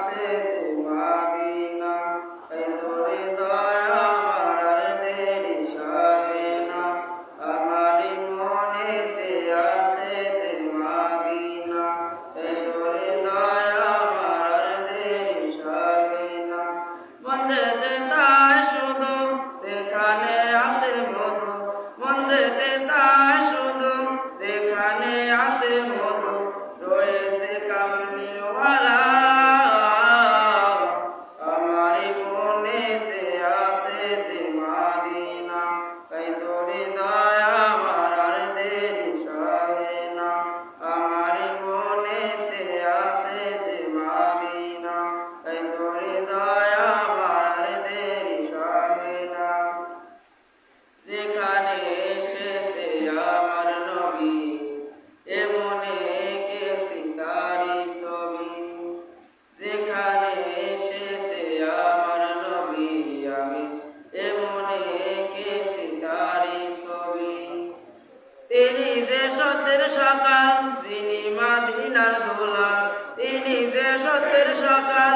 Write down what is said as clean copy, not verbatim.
আছে যে মাদিনা, এই তোর হৃদয় আমার আর দেরি সহে না, আমারই মনেতে আছে যে মাদিনা, এই তোর হৃদয় আমার আর দেরি সহে না। মন যেতে চায় শুধু যেখানে আছে মধু, মন যেতে চায় শুধু যেখানে আছে মধু, রয়েছে কামলিওয়ালা, আমারই মনেতে আছে যে মাদিনা, তাই তোর হৃদয় আমার আর দেরি সহে না, আমারই মনেতে আছে যে মাদিনা, তাই তোর হৃদয় আমার আর দেরি সহে না। যেখানে এসেছে আমার নবী, এমনে এঁকেছি তারই ছবি, যেখানে এসেছে আমার নবী আমি এমনে এঁকেছি তারই ছবি। তিনি যে সত্যের সকাল, যিনি মাদিনার দুলাল, তিনি যে সত্যের সকাল,